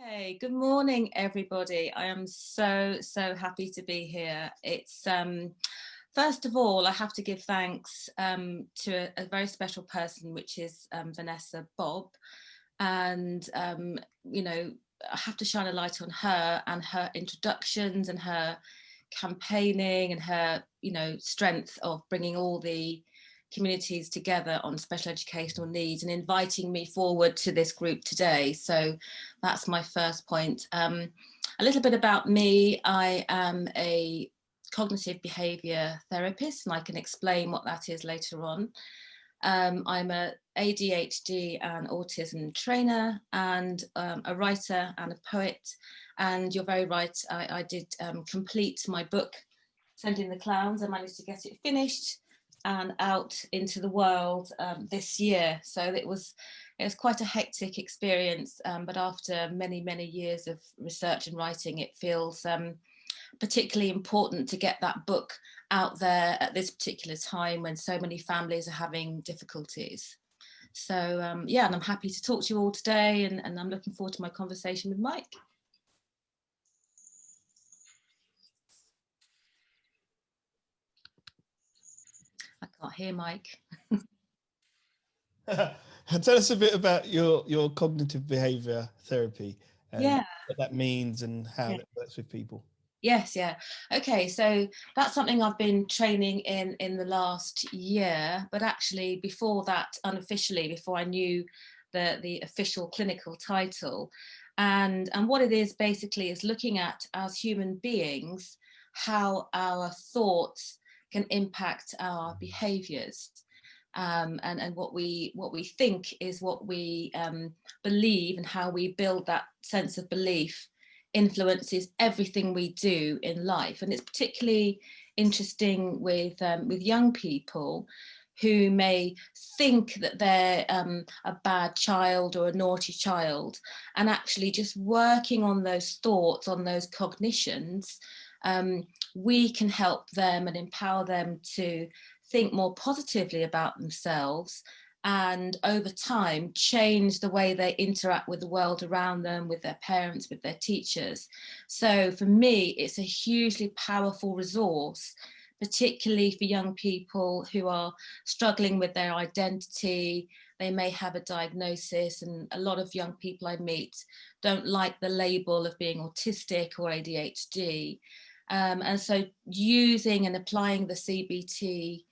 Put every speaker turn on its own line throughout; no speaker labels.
Hey, good morning, everybody. I am so happy to be here. It's first of all, I have to give thanks to a very special person, which is Vanessa Bobb, and you know, I have to shine a light on her and her introductions and her campaigning and her, strength of bringing all the communities together on special educational needs and inviting me forward to this group today. So that's my first point. A little bit about me. I am a cognitive behaviour therapist, and I can explain what that is later on. I'm a ADHD and autism trainer, and a writer and a poet. And you're very right, I did complete my book, Sending the Clowns. I managed to get it finished and out into the world this year. So it was quite a hectic experience, but after many years of research and writing, it feels particularly important to get that book out there at this particular time when so many families are having difficulties. So yeah, and I'm happy to talk to you all today, and I'm looking forward to my conversation with Mike. I can't hear Mike.
Tell us a bit about your cognitive behaviour therapy and
Yeah.
what that means and how
Yeah.
that works with people.
Yes, yeah. Okay, so that's something I've been training in the last year, but actually before that, unofficially, before I knew the official clinical title. And what it is basically is looking at, as human beings, how our thoughts can impact our behaviors. And what we think is what we believe, and how we build that sense of belief influences everything we do in life. And it's particularly interesting with young people who may think that they're a bad child or a naughty child, and actually just working on those thoughts, on those cognitions, we can help them and empower them to think more positively about themselves, and over time change the way they interact with the world around them, with their parents, with their teachers. So for me, it's a hugely powerful resource, particularly for young people who are struggling with their identity. They may have a diagnosis, and a lot of young people I meet don't like the label of being autistic or ADHD. And so using and applying the CBT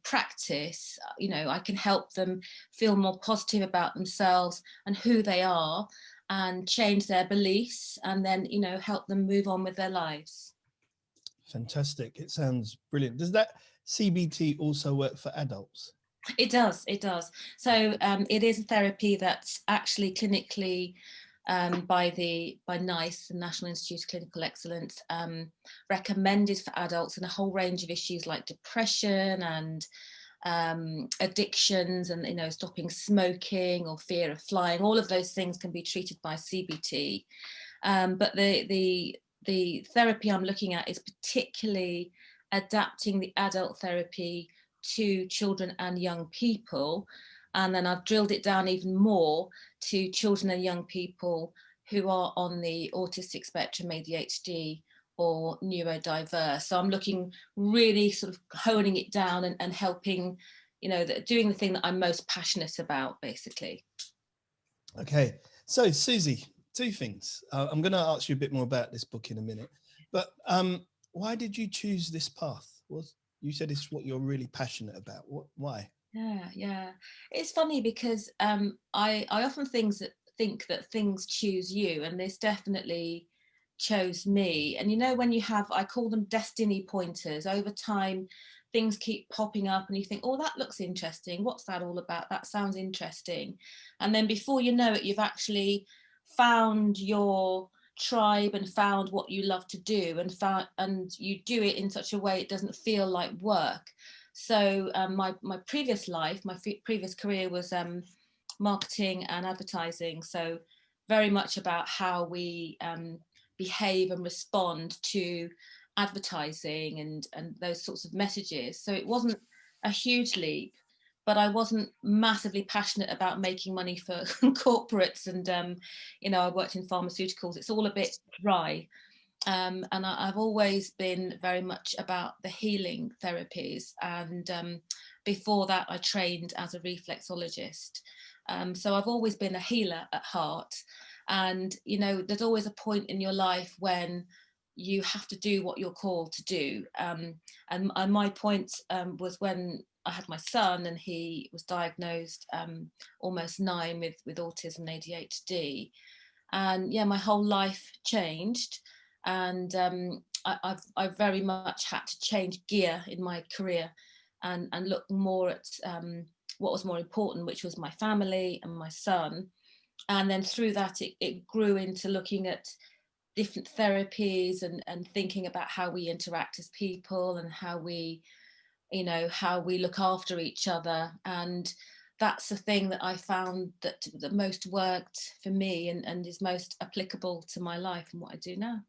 practice, I can help them feel more positive about themselves and who they are, and change their beliefs, and then, help them move on with their lives.
Fantastic. It sounds brilliant. Does that CBT also work for adults?
It does, it does. So it is a therapy that's actually clinically by NICE, the National Institute of Clinical Excellence, recommended for adults in a whole range of issues like depression and addictions, and stopping smoking or fear of flying. All of those things can be treated by CBT, but the therapy I'm looking at is particularly adapting the adult therapy to children and young people. And then I've drilled it down even more to children and young people who are on the autistic spectrum, ADHD, or neurodiverse. So I'm looking, really sort of honing it down, and helping, doing the thing that I'm most passionate about, basically.
Okay. So, Suzy, two things. I'm going to ask you a bit more about this book in a minute. But why did you choose this path? You said it's what you're really passionate about. Why?
Yeah. It's funny because I often think that things choose you, and this definitely chose me. And when you have, I call them destiny pointers. Over time, things keep popping up, and you think, oh, that looks interesting. What's that all about? That sounds interesting. And then before you know it, you've actually found your tribe and found what you love to do, and you do it in such a way it doesn't feel like work. So my previous life, my previous career was marketing and advertising. So very much about how we behave and respond to advertising and those sorts of messages. So it wasn't a huge leap. but I wasn't massively passionate about making money for corporates. And, I worked in pharmaceuticals. It's all a bit dry. And I've always been very much about the healing therapies. And before that, I trained as a reflexologist. So I've always been a healer at heart. And, there's always a point in your life when you have to do what you're called to do. And my point was when I had my son and he was diagnosed almost 9 with autism and ADHD. And yeah, my whole life changed. And I've very much had to change gear in my career and look more at what was more important, which was my family and my son. And then through that, it grew into looking at different therapies and thinking about how we interact as people and how we look after each other. And that's the thing that I found that most worked for me and is most applicable to my life and what I do now.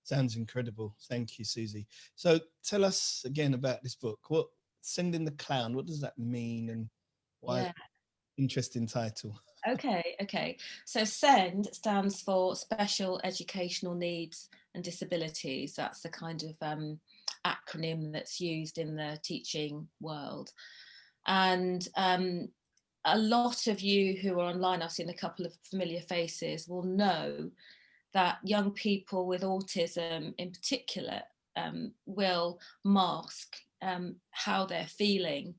Sounds incredible. Thank you, Suzy. So tell us again about this book. What Sending the Clown, what does that mean, and why?
Yeah.
Interesting title.
Okay. So SEND stands for Special Educational Needs and Disabilities. That's the kind of acronym that's used in the teaching world. And a lot of you who are online, I've seen a couple of familiar faces, will know that young people with autism in particular will mask how they're feeling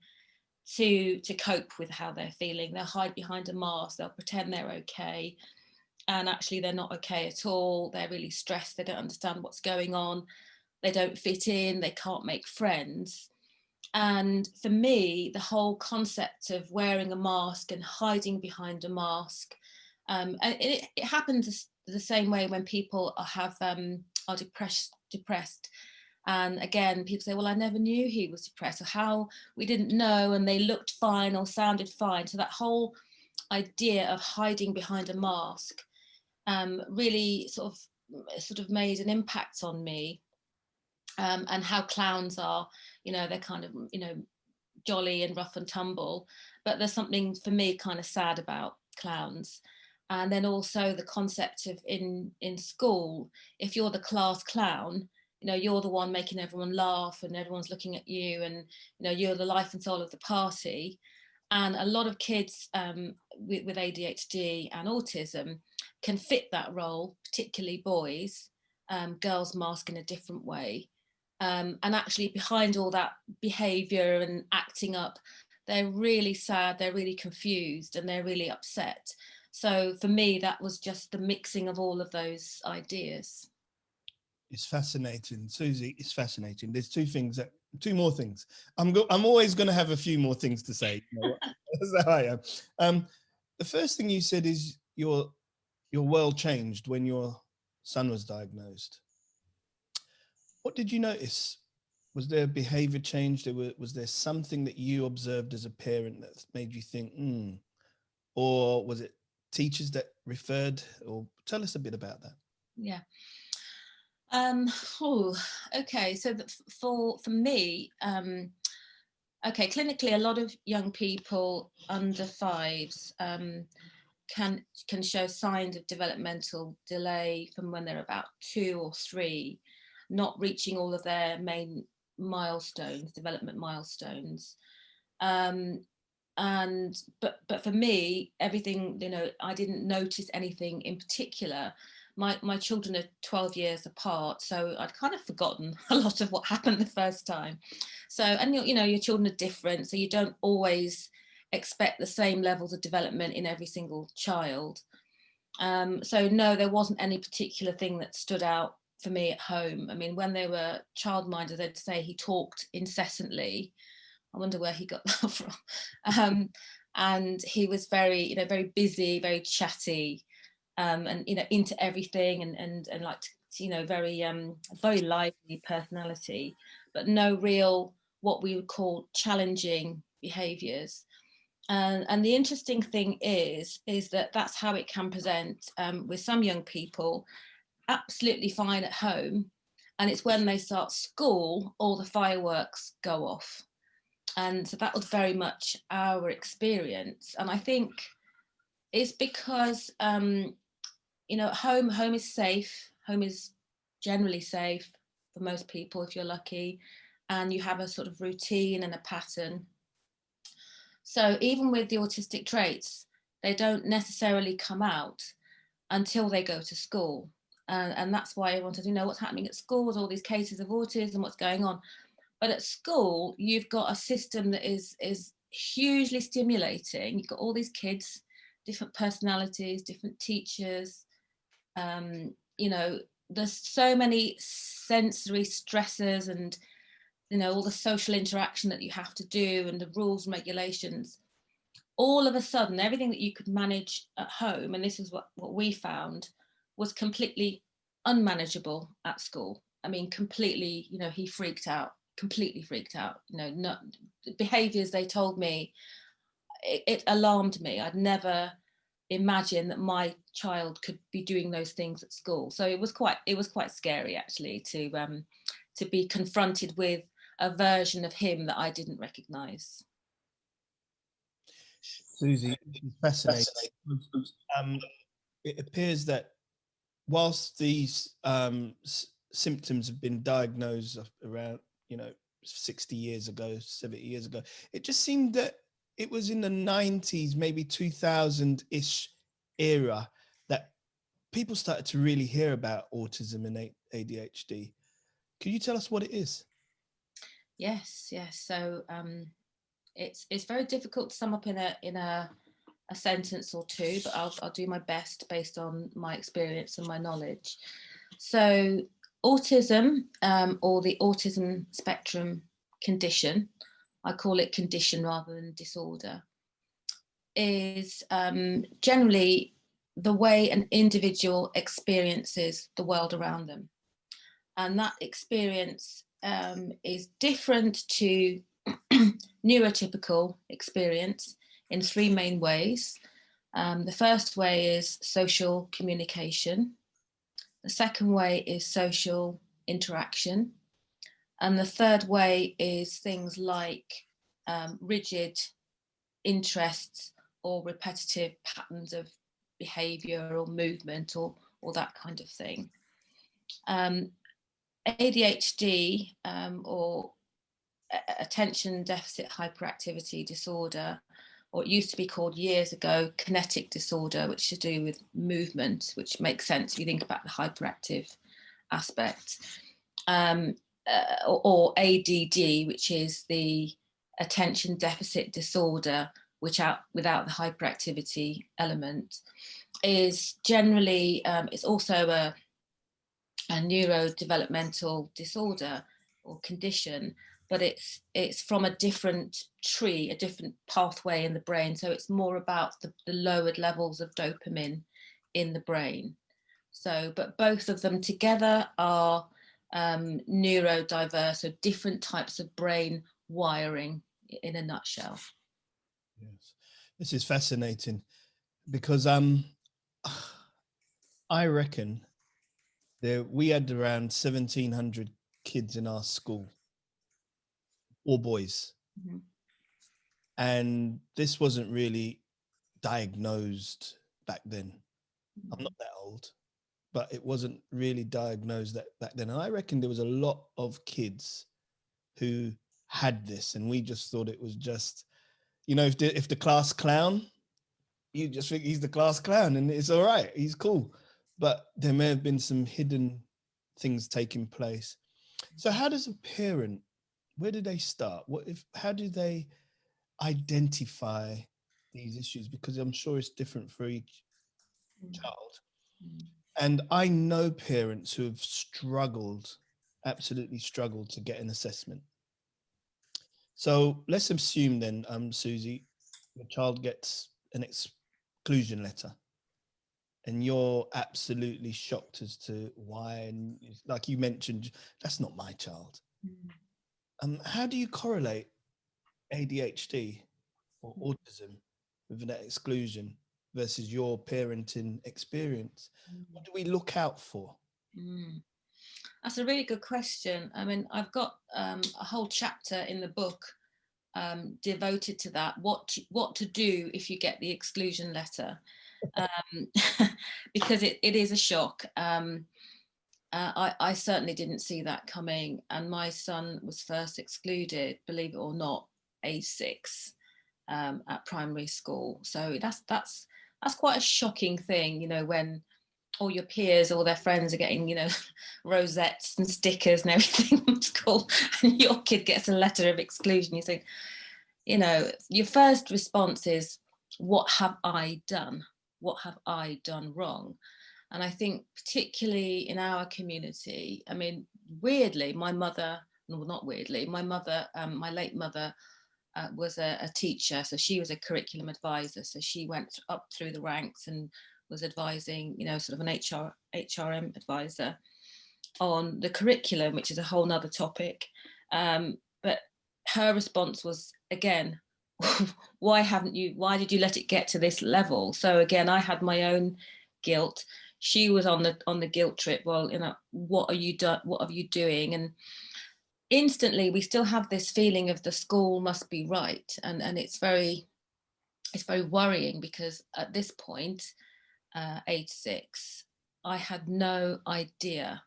to cope with how they're feeling. They'll hide behind a mask, they'll pretend they're okay, and actually they're not okay at all. They're really stressed, they don't understand what's going on, they don't fit in, they can't make friends. And for me, the whole concept of wearing a mask and hiding behind a mask, and it happens the same way when people are depressed. And again, people say, well, I never knew he was depressed, or how we didn't know, and they looked fine or sounded fine. So that whole idea of hiding behind a mask really sort of made an impact on me. And how clowns are, they're kind of, jolly and rough and tumble, but there's something for me kind of sad about clowns. And then also the concept of in school, if you're the class clown, you're the one making everyone laugh and everyone's looking at you, and you're the life and soul of the party. And a lot of kids with ADHD and autism can fit that role, particularly boys. Girls mask in a different way. And actually behind all that behaviour and acting up, they're really sad, they're really confused, and they're really upset. So for me, that was just the mixing of all of those ideas.
It's fascinating, Suzy. It's fascinating. There's two more things. I'm always going to have a few more things to say. That's how I am. The first thing you said is your world changed when your son was diagnosed. What did you notice? Was there behavior change? Was there something that you observed as a parent that made you think, or was it teachers that referred? Or tell us a bit about that.
Yeah. Okay. So for me, okay, clinically, a lot of young people under 5s can show signs of developmental delay from when they're about 2 or 3, not reaching all of their main milestones, development milestones. But for me, everything, I didn't notice anything in particular. My children are 12 years apart, so I'd kind of forgotten a lot of what happened the first time. So, and your children are different, so you don't always expect the same levels of development in every single child. So no, there wasn't any particular thing that stood out for me at home. I mean, when they were childminders, they'd say he talked incessantly. I wonder where he got that from. And he was very, very busy, very chatty, and into everything, and like, very very lively personality, but no real what we would call challenging behaviours. And the interesting thing is that that's how it can present with some young people, absolutely fine at home, and it's when they start school all the fireworks go off. And so that was very much our experience. And I think it's because, you know, home is safe. Home is generally safe for most people if you're lucky, and you have a sort of routine and a pattern. So even with the autistic traits, they don't necessarily come out until they go to school. And that's why I wanted to know what's happening at school with all these cases of autism, what's going on. But at school, you've got a system that is hugely stimulating. You've got all these kids, different personalities, different teachers. You know, there's so many sensory stressors, and you know, all the social interaction that you have to do, and the rules and regulations. All of a sudden, everything that you could manage at home, and this is what we found, was completely unmanageable at school. I mean, completely, you know, he freaked out, completely freaked out. You know, not behaviours they told me, it alarmed me. I'd never imagined that my child could be doing those things at school. So it was quite scary actually to be confronted with a version of him that I didn't recognise.
Suzy, it's fascinating. It appears that whilst these symptoms have been diagnosed around, 60 years ago, 70 years ago, it just seemed that it was in the 90s, maybe 2000-ish era, that people started to really hear about autism and ADHD. Could you tell us what it is?
Yes. So it's very difficult to sum up in a sentence or two, but I'll do my best based on my experience and my knowledge. So autism, or the autism spectrum condition, I call it condition rather than disorder, is generally the way an individual experiences the world around them. And that experience is different to neurotypical experience in three main ways. The first way is social communication. The second way is social interaction. And the third way is things like rigid interests or repetitive patterns of behaviour or movement or that kind of thing. ADHD, or attention deficit hyperactivity disorder, or it used to be called years ago kinetic disorder, which is to do with movement, which makes sense if you think about the hyperactive aspect, or ADD, which is the attention deficit disorder, without the hyperactivity element, is generally it's also a neurodevelopmental disorder or condition, but it's from a different tree, a different pathway in the brain. So it's more about the lowered levels of dopamine in the brain. So, but both of them together are neurodiverse, so different types of brain wiring in a nutshell.
Yes, this is fascinating because I reckon we had around 1,700 kids in our school, all boys. Mm-hmm. And this wasn't really diagnosed back then. Mm-hmm. I'm not that old, but it wasn't really diagnosed back then. And I reckon there was a lot of kids who had this, and we just thought it was just, if the class clown, you just think he's the class clown and it's all right, he's cool. But there may have been some hidden things taking place. So how does a parent, where do they start? How do they identify these issues? Because I'm sure it's different for each child. And I know parents who have absolutely struggled to get an assessment. So let's assume then, Suzy, your child gets an exclusion letter and you're absolutely shocked as to why. And like you mentioned, that's not my child. How do you correlate ADHD or autism with that exclusion versus your parenting experience? What do we look out for?
That's a really good question. I mean, I've got a whole chapter in the book devoted to that, what to do if you get the exclusion letter, because it is a shock. I certainly didn't see that coming, and my son was first excluded, believe it or not, age 6, at primary school. So that's quite a shocking thing, when all your peers or their friends are getting, rosettes and stickers and everything from school, and your kid gets a letter of exclusion. You think, your first response is, what have I done? What have I done wrong? And I think particularly in our community, I mean, weirdly, my mother, well, not weirdly, my mother, my late mother, was a teacher. So she was a curriculum advisor. So she went up through the ranks and was advising, sort of an HRM advisor on the curriculum, which is a whole nother topic. But her response was, again, why did you let it get to this level? So again, I had my own guilt. She was on the guilt trip. Well, what are you doing? And instantly we still have this feeling of the school must be right, and it's very worrying, because at this point, age 6, I had no idea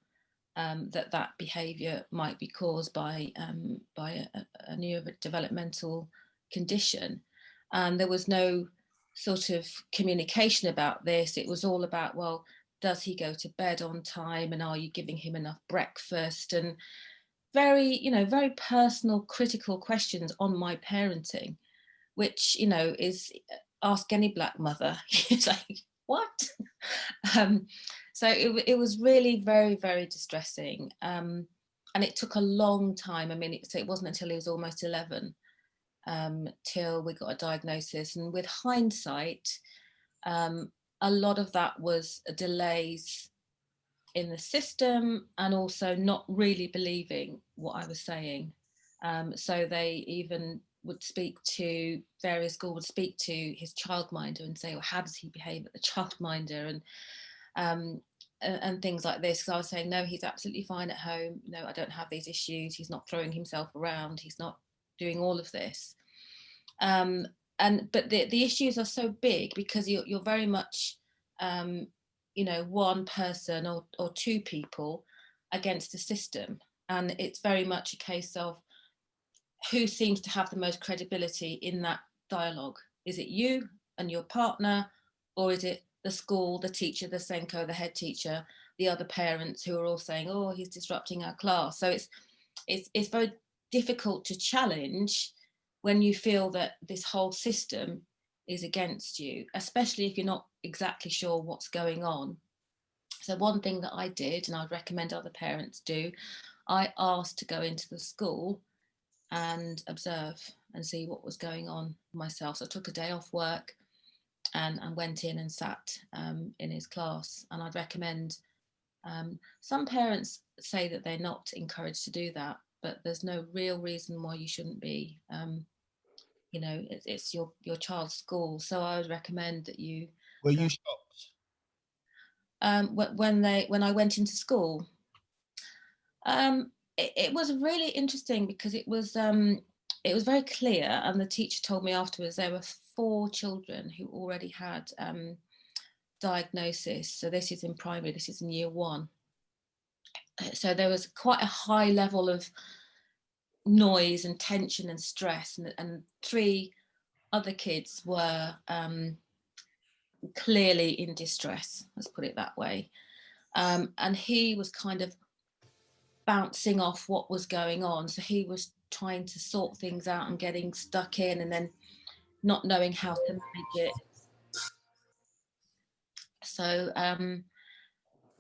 that behaviour might be caused by a neurodevelopmental condition, and there was no sort of communication about this. It was all about, well, does he go to bed on time, and are you giving him enough breakfast, and very personal, critical questions on my parenting, which is, ask any black mother. It's like, what? So it was really very, very distressing, and it took a long time. I mean, it wasn't until he was almost 11 till we got a diagnosis, and with hindsight, a lot of that was delays in the system, and also not really believing what I was saying. So they even would speak to various schools, would speak to his childminder and say, well, how does he behave at the childminder, and things like this. Because I was saying, no, he's absolutely fine at home. No, I don't have these issues. He's not throwing himself around. He's not doing all of this. But the issues are so big, because you're very much one person or two people against a system, and it's very much a case of who seems to have the most credibility in that dialogue. Is it you and your partner, or is it the school, the teacher, the Senko, the head teacher, the other parents who are all saying, oh, he's disrupting our class? So it's very difficult to challenge when you feel that this whole system is against you, especially if you're not exactly sure what's going on. So one thing that I did, and I'd recommend other parents do, I asked to go into the school and observe and see what was going on myself. So I took a day off work and went in and sat in his class. And I'd recommend, some parents say that they're not encouraged to do that, but there's no real reason why you shouldn't be. It's your child's school. So I would recommend that you.
Were you shocked?
When I went into school, it was really interesting, because it was very clear, and the teacher told me afterwards there were 4 children who already had diagnosis. So this is in primary, this is in year 1. So there was quite a high level of noise and tension and stress, and 3 other kids were clearly in distress, let's put it that way. And he was kind of bouncing off what was going on. So he was trying to sort things out and getting stuck in, and then not knowing how to manage it. So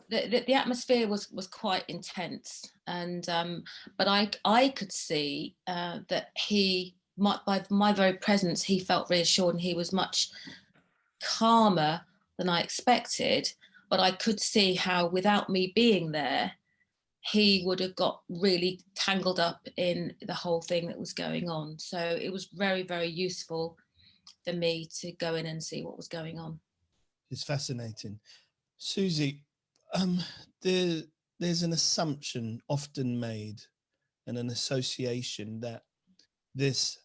the atmosphere was quite intense, and but I could see that by my very presence, he felt reassured, and he was much calmer than I expected. But I could see how, without me being there, he would have got really tangled up in the whole thing that was going on. So it was very, very useful for me to go in and see what was going on.
It's fascinating. Suzy, there's an assumption often made and an association that this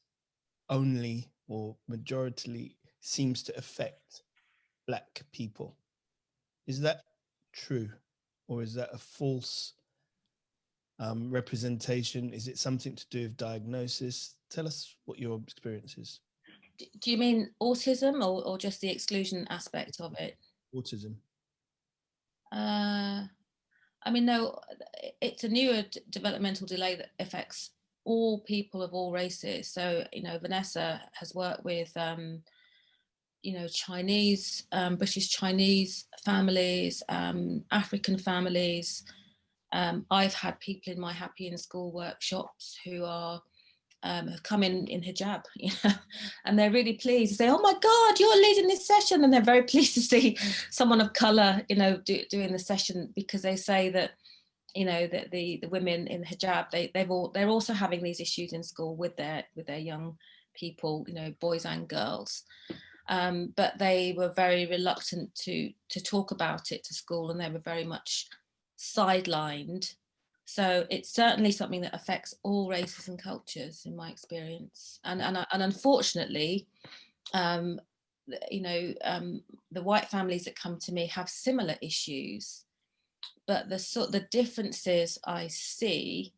only or majority seems to affect Black people. Is that true, or is that a false representation? Is it something to do with diagnosis? Tell us what your experience is.
Do you mean autism, or just the exclusion aspect of it?
Autism.
I mean, no, it's a newer developmental delay that affects all people of all races. So, Vanessa has worked with, Chinese, British Chinese families, African families. I've had people in my Happy in School workshops who are have come in hijab, and they're really pleased to say, "Oh my God, you're leading this session," and they're very pleased to see someone of color, doing the session, because they say that, that the women in hijab, they're also having these issues in school with their young people, boys and girls. But they were very reluctant to talk about it to school, and they were very much sidelined. So it's certainly something that affects all races and cultures, in my experience. And unfortunately, the white families that come to me have similar issues, but the differences I see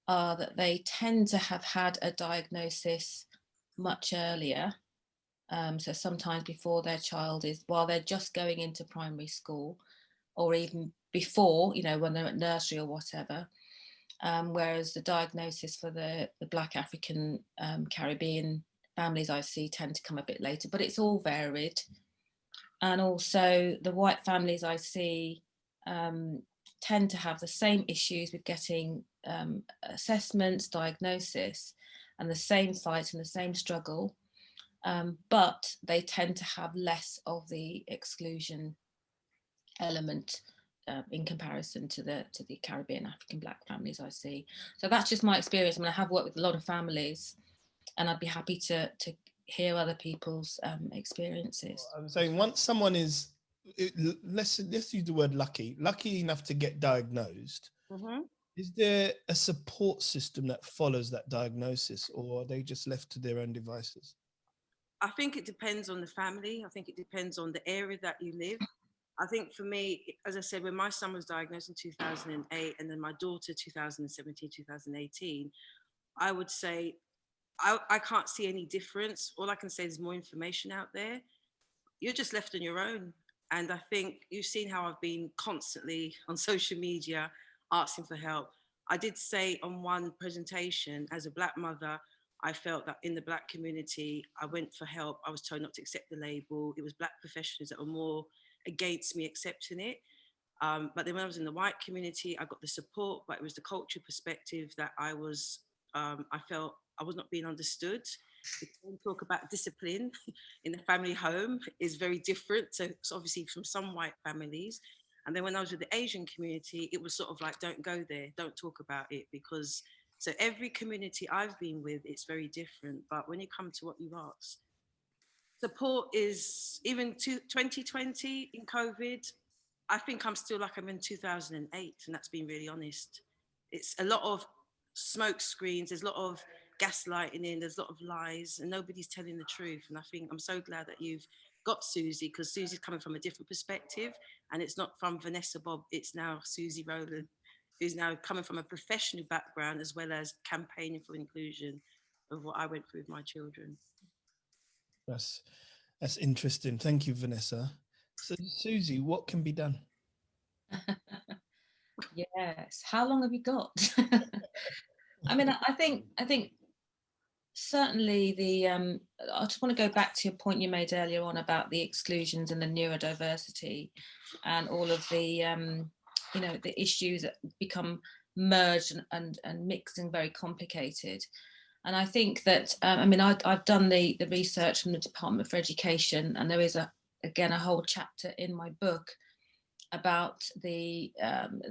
are that they tend to have had a diagnosis much earlier. So sometimes before their child while they're just going into primary school, or even before, when they're at nursery or whatever. Whereas the diagnosis for the Black African Caribbean families I see tend to come a bit later, but it's all varied. And also the white families I see tend to have the same issues with getting assessments, diagnosis, and the same fight and the same struggle. But they tend to have less of the exclusion element in comparison to the Caribbean African Black families I see. So that's just my experience. I mean, I have worked with a lot of families, and I'd be happy to hear other people's experiences.
I'm saying, once someone is, let's use the word lucky enough to get diagnosed, is there a support system that follows that diagnosis, or are they just left to their own devices?
I think it depends on the family. I think it depends on the area that you live. I think for me, as I said, when my son was diagnosed in 2008, and then my daughter 2017, 2018, I would say I can't see any difference. All I can say is more information out there. You're just left on your own. And I think you've seen how I've been constantly on social media asking for help. I did say on one presentation, as a Black mother, I felt that in the Black community, I went for help. I was told not to accept the label. It was Black professionals that were more against me accepting it. But then when I was in the white community, I got the support, but it was the cultural perspective that I felt I was not being understood. We can talk about discipline in the family home is very different. So it's obviously from some white families. And then when I was with the Asian community, it was sort of like, don't go there, don't talk about it, because so every community I've been with, it's very different. But when you come to what you asked, support is, even 2020 in COVID, I think I'm still like I'm in 2008, and that's being really honest. It's a lot of smoke screens, there's a lot of gaslighting in, there's a lot of lies, and nobody's telling the truth. And I think I'm so glad that you've got Suzy, because Suzy's coming from a different perspective, and it's not from Vanessa Bobb, it's now Suzy Rowland, who's now coming from a professional background as well as campaigning for inclusion of what I went through with my children.
That's interesting. Thank you, Vanessa. So, Suzy, what can be done?
Yes. How long have you got? I mean, I think certainly I just want to go back to your point you made earlier on about the exclusions and the neurodiversity and all of the the issues that become merged and mixed and very complicated. And I think that I've done the research from the Department for Education, and there is again a whole chapter in my book about the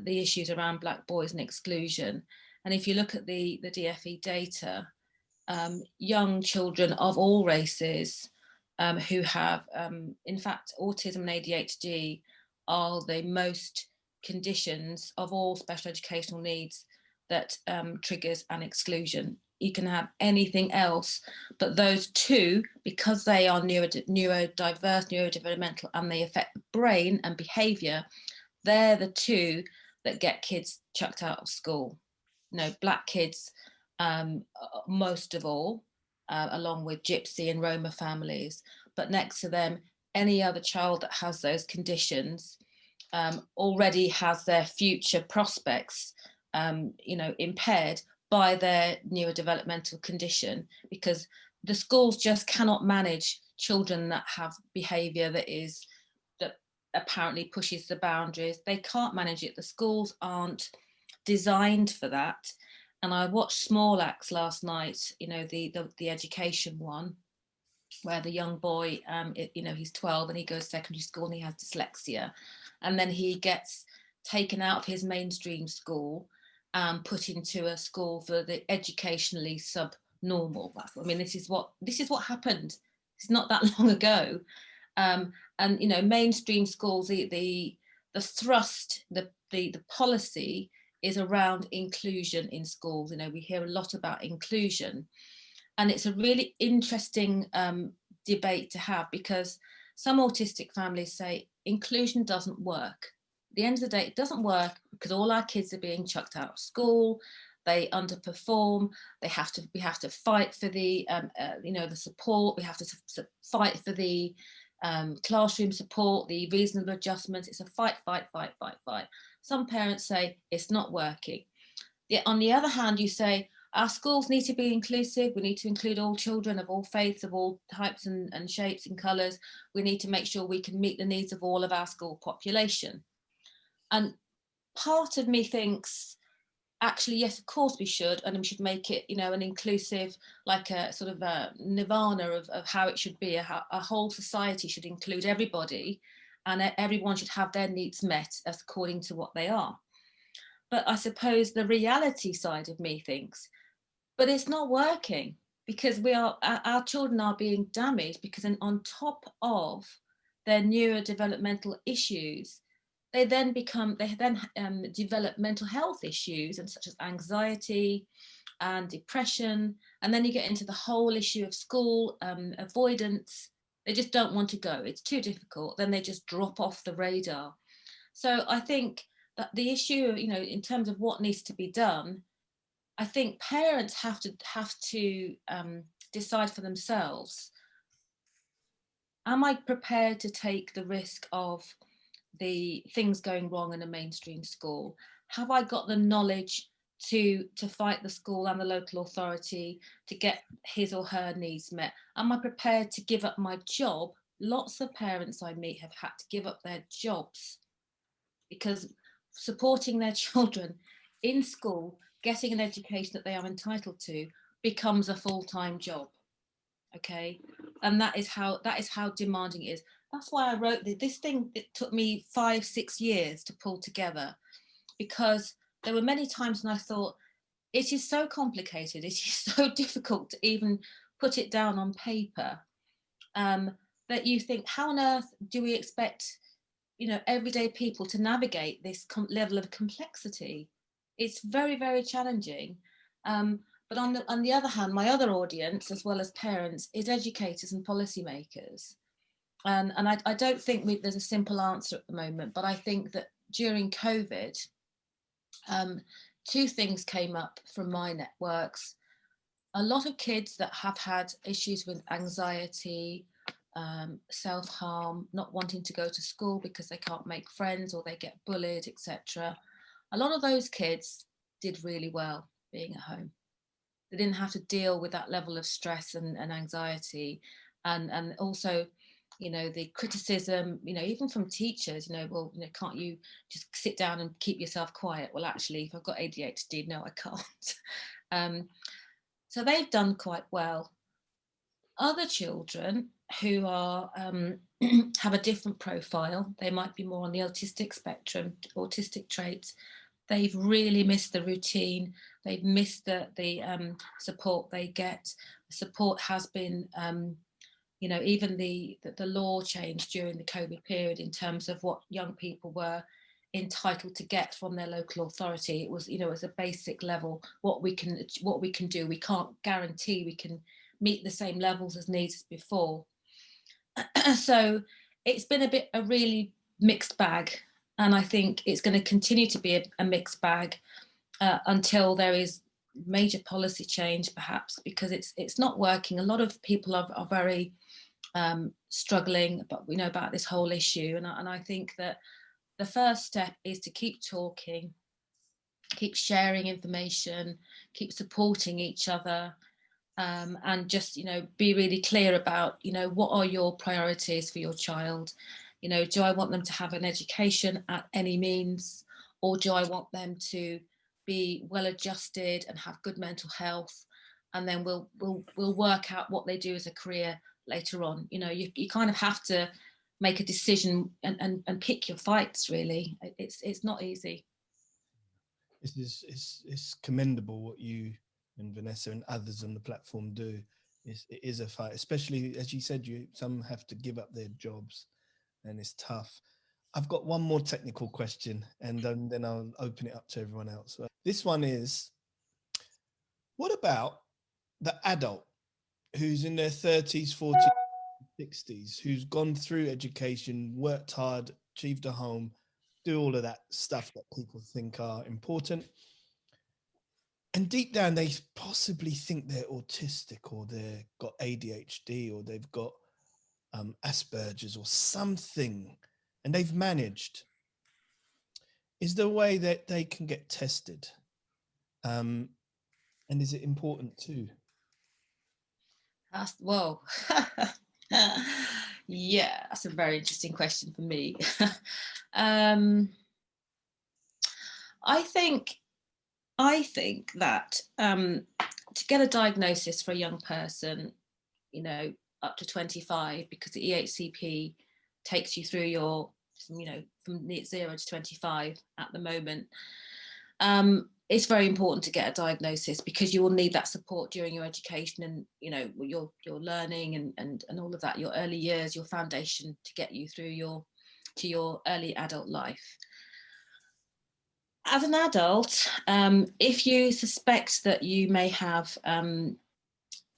issues around Black boys and exclusion. And if you look at the DFE data, young children of all races who have, in fact, autism and ADHD are the most conditions of all special educational needs that triggers an exclusion. you can have anything else, but those two, because they are neurodiverse, neurodevelopmental, and they affect the brain and behaviour, they're the two that get kids chucked out of school. Black kids most of all, along with Gypsy and Roma families, but next to them, any other child that has those conditions already has their future prospects impaired by their neurodevelopmental condition, because the schools just cannot manage children that have behaviour that apparently pushes the boundaries. They can't manage it. The schools aren't designed for that. And I watched Small Axe last night, the education one, where the young boy, he's 12 and he goes to secondary school and he has dyslexia. And then he gets taken out of his mainstream school and put into a school for the educationally subnormal. I mean, this is what happened. It's not that long ago. And mainstream schools, the thrust, the policy is around inclusion in schools. We hear a lot about inclusion, and it's a really interesting debate to have, because some autistic families say inclusion doesn't work. At the end of the day, it doesn't work because all our kids are being chucked out of school. They underperform. We have to fight for the the support. We have to fight for the classroom support, the reasonable adjustments. It's a fight. Some parents say it's not working. Yet on the other hand, you say our schools need to be inclusive. We need to include all children of all faiths, of all types and shapes and colours. We need to make sure we can meet the needs of all of our school population. And part of me thinks, actually, yes, of course we should, and we should make it, an inclusive, like a sort of a nirvana of how it should be. A whole society should include everybody, and everyone should have their needs met according to what they are. But I suppose the reality side of me thinks, but it's not working, because our children are being damaged, because on top of their neurodevelopmental issues, they then develop mental health issues, and such as anxiety and depression. And then you get into the whole issue of school avoidance. They just don't want to go. It's too difficult. Then they just drop off the radar. So I think that the issue, in terms of what needs to be done, I think parents have to decide for themselves. Am I prepared to take the risk of the things going wrong in a mainstream school? Have I got the knowledge to fight the school and the local authority to get his or her needs met? Am I prepared to give up my job? Lots of parents I meet have had to give up their jobs because supporting their children in school, getting an education that they are entitled to, becomes a full-time job. Okay, and that is how demanding it is. That's why I wrote this thing. It took me 5-6 years to pull together, because there were many times when I thought, it is so complicated, it is so difficult to even put it down on paper, that you think, how on earth do we expect everyday people to navigate this level of complexity? It's very, very challenging. But on the other hand, my other audience, as well as parents, is educators and policymakers. And I don't think there's a simple answer at the moment, but I think that during COVID, two things came up from my networks. A lot of kids that have had issues with anxiety, self-harm, not wanting to go to school because they can't make friends or they get bullied, etc. A lot of those kids did really well being at home. They didn't have to deal with that level of stress and anxiety, and also, the criticism, even from teachers, well, can't you just sit down and keep yourself quiet? Well, actually, if I've got ADHD, no, I can't. So they've done quite well. Other children who are have a different profile, they might be more on the autistic spectrum, autistic traits. They've really missed the routine. They've missed the support they get. The support has been, even the law changed during the COVID period in terms of what young people were entitled to get from their local authority. It was, you know, as a basic level, what we can do. We can't guarantee we can meet the same levels as needs as before. So it's been a really mixed bag, and I think it's going to continue to be a mixed bag until there is major policy change, perhaps, because it's not working. A lot of people are very struggling, but we know about this whole issue, and I think that the first step is to keep talking, keep sharing information, keep supporting each other, and just, you know, be really clear about, you know, what are your priorities for your child. You know, do I want them to have an education at any means, or do I want them to be well adjusted and have good mental health, and then we'll work out what they do as a career later on. You know, you kind of have to make a decision and pick your fights, really. It's not easy.
It's commendable what you and Vanessa and others on the platform do. It is a fight, especially as you said, some have to give up their jobs, and it's tough. I've got one more technical question, and then I'll open it up to everyone else. This one is, what about the adult who's in their 30s, 40s, 60s, who's gone through education, worked hard, achieved a home, do all of that stuff that people think are important, and deep down they possibly think they're autistic, or they've got ADHD, or they've got Asperger's or something, and they've managed? Is there a way that they can get tested? And is it important too?
Whoa. Yeah, that's a very interesting question for me. I think that to get a diagnosis for a young person, you know, up to 25, because the EHCP takes you through your, you know, from 0 to 25 at the moment. It's very important to get a diagnosis, because you will need that support during your education, and, you know, your learning and all of that, your early years, your foundation to get you through your early adult life. As an adult, if you suspect that you may have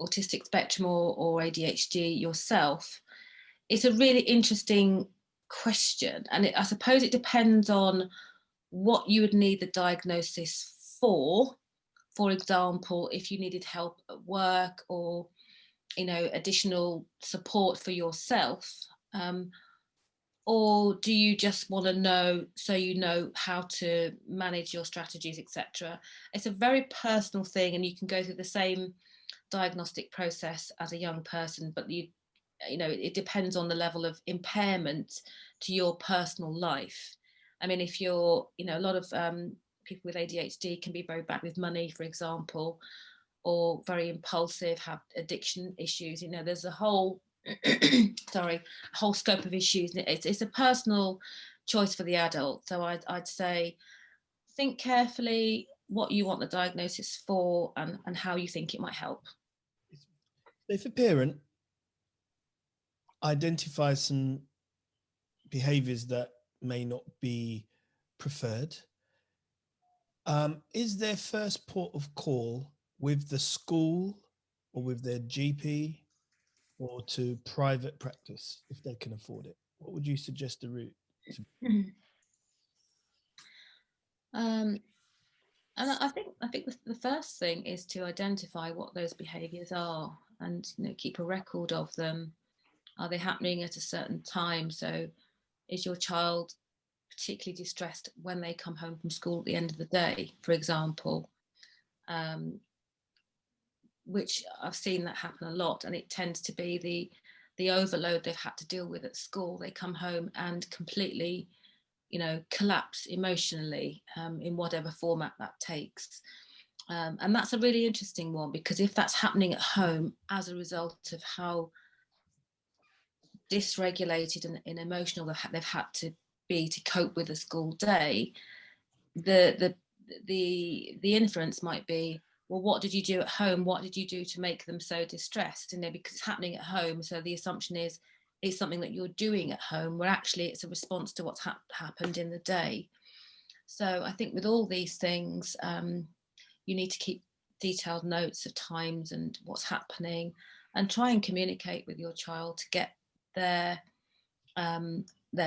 autistic spectrum or ADHD yourself, it's a really interesting question, and I suppose it depends on what you would need the diagnosis for. For example, if you needed help at work, or, you know, additional support for yourself, or do you just want to know so you know how to manage your strategies, etc.? It's a very personal thing, and you can go through the same diagnostic process as a young person, but you know, it depends on the level of impairment to your personal life. I mean, if you're, you know, a lot of people with ADHD can be very bad with money, for example, or very impulsive, have addiction issues. You know, there's a whole whole scope of issues. It's a personal choice for the adult. So I'd say think carefully what you want the diagnosis for, and how you think it might help.
If a parent identifies some behaviors that may not be preferred, is their first port of call with the school, or with their GP, or to private practice if they can afford it? What would you suggest the route to be?
And I think the first thing is to identify what those behaviours are, and, you know, keep a record of them. Are they happening at a certain time? So is your child particularly distressed when they come home from school at the end of the day, for example? Which I've seen that happen a lot, and it tends to be the overload they've had to deal with at school. They come home and completely, you know, collapse emotionally, in whatever format that takes. And that's a really interesting one, because if that's happening at home as a result of how dysregulated and emotional they've had to be to cope with a school day, the inference might be, well, what did you do at home? What did you do to make them so distressed? You know, because it's happening at home, so the assumption is it's something that you're doing at home, where actually it's a response to what's happened in the day. So I think with all these things, you need to keep detailed notes of times and what's happening, and try and communicate with your child to get their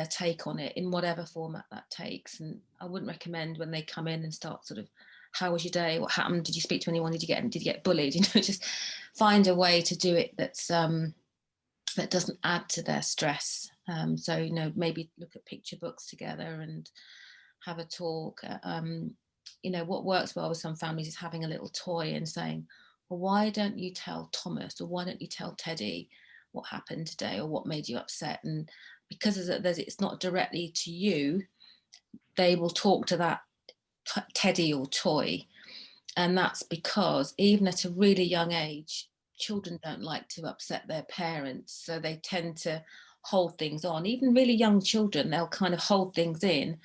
take on it in whatever format that takes. And I wouldn't recommend when they come in and start sort of, how was your day? What happened? Did you speak to anyone? Did you get bullied? You know, just find a way to do it that's that doesn't add to their stress. So, you know, maybe look at picture books together and have a talk. You know, what works well with some families is having a little toy and saying, well, why don't you tell Thomas, or why don't you tell Teddy what happened today, or what made you upset? And because it's not directly to you, they will talk to that teddy or toy. And that's because even at a really young age, children don't like to upset their parents, so they tend to hold things on. Even really young children, they'll kind of hold things in,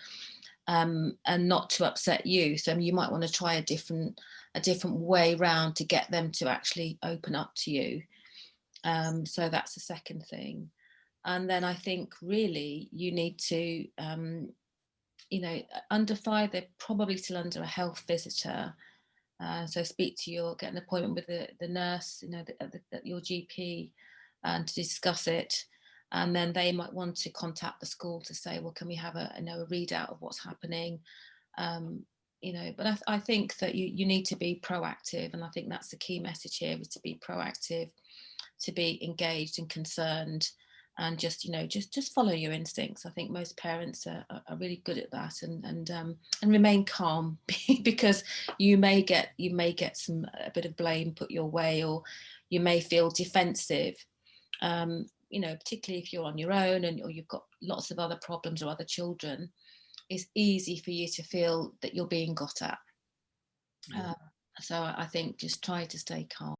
and not to upset you. So you might want to try a different way round to get them to actually open up to you. So that's the second thing. And then I think really you need to, you know, under 5, they're probably still under a health visitor. So get an appointment with the nurse, you know, at your GP, and to discuss it. And then they might want to contact the school to say, well, can we have a readout of what's happening? You know, but I think that you need to be proactive, and I think that's the key message here, is to be proactive, to be engaged and concerned, and just, you know, just follow your instincts. I think most parents are really good at that, and remain calm, because you may get a bit of blame put your way, or you may feel defensive. You know, particularly if you're on your own or you've got lots of other problems or other children, it's easy for you to feel that you're being got at. So I think just try to stay calm.